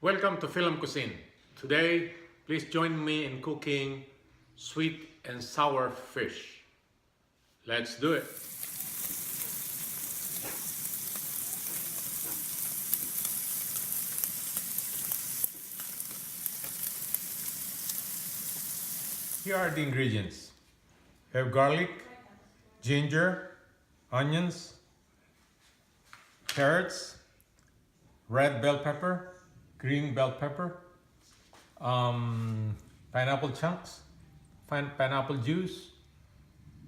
Welcome to FILAM Cuisine. Today, please join me in cooking sweet and sour fish. Let's do it. Here are the ingredients. We have garlic, ginger, onions, carrots, red bell pepper, green bell pepper, pineapple chunks, pineapple juice,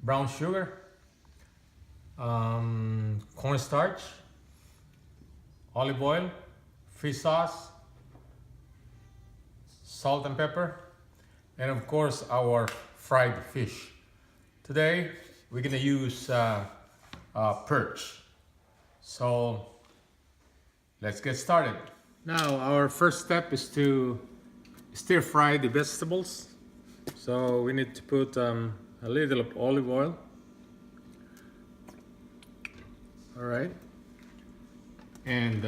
brown sugar, cornstarch, olive oil, fish sauce, salt and pepper, and of course our fried fish. Today we're gonna use perch. So let's get started. Now our first step is to stir fry the vegetables. So we need to put a little of olive oil. All right, and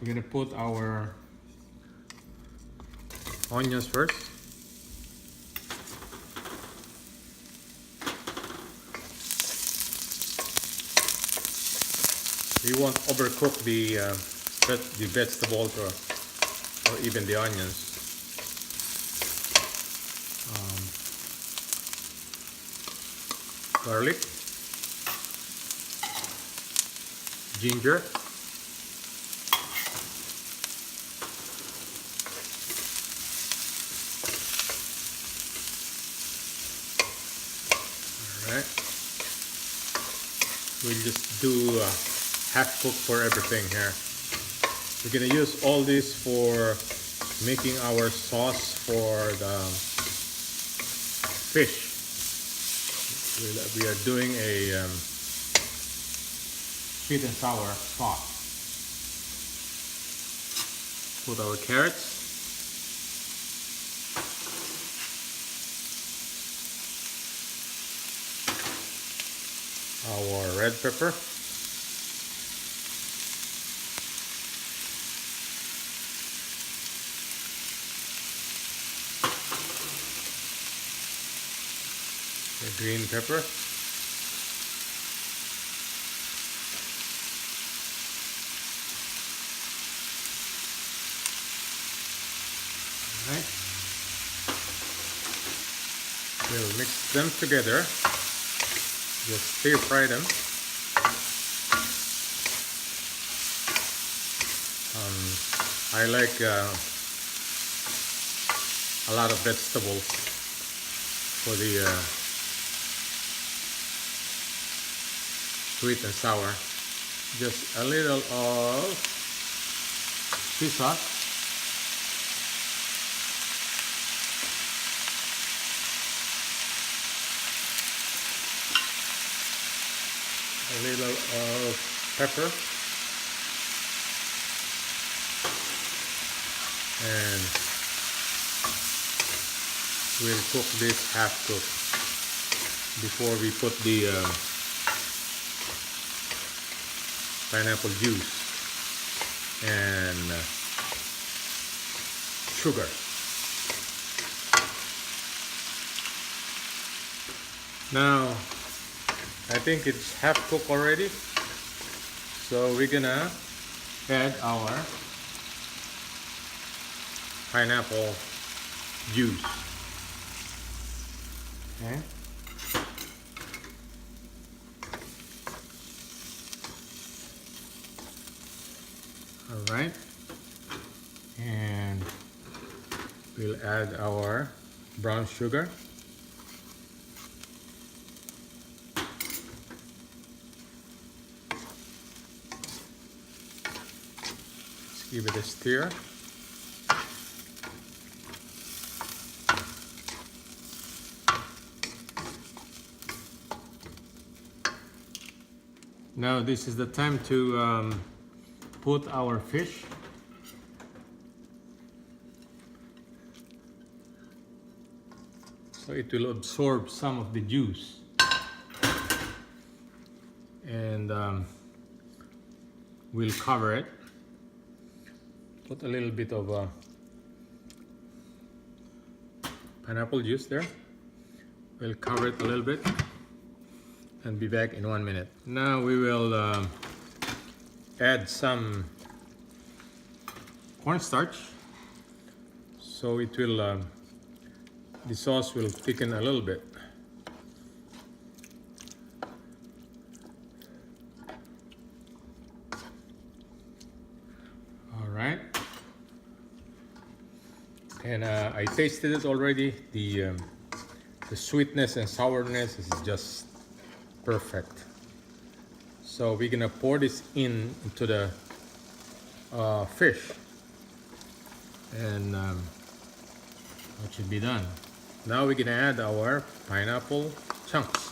we're gonna put our onions first. We won't overcook the vegetables or even the onions. Garlic, ginger, all right. We'll just do half cook for everything here. We're gonna use all this for making our sauce for the fish. We are doing a sweet and sour sauce. Put our carrots, our red pepper, the green pepper, all right. We'll mix them together. Just stir fry them. I like a lot of vegetables for the sweet and sour. Just a little of fish sauce, a little of pepper, and we'll cook this half cooked before we put the pineapple juice and sugar. Now I think it's half cooked already, so we're gonna add our pineapple juice. Okay. All right, and we'll add our brown sugar. Let's give it a stir. Now this is the time to put our fish. So it will absorb some of the juice. And we'll cover it. put a little bit of pineapple juice there. We'll cover it a little bit and be back in 1 minute. Now we will add some cornstarch, so it will the sauce will thicken a little bit. All right, and I tasted it already. The sweetness and sourness is just perfect. So we're gonna pour this into the fish, and that should be done. Now we're gonna add our pineapple chunks.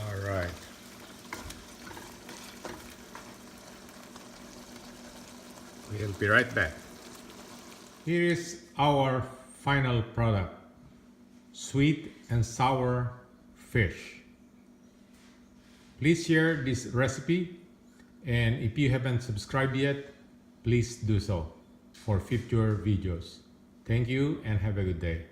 All right. We'll be right back. Here is our final product, sweet and sour fish. Please share this recipe, and if you haven't subscribed yet, please do so for future videos. Thank you and have a good day.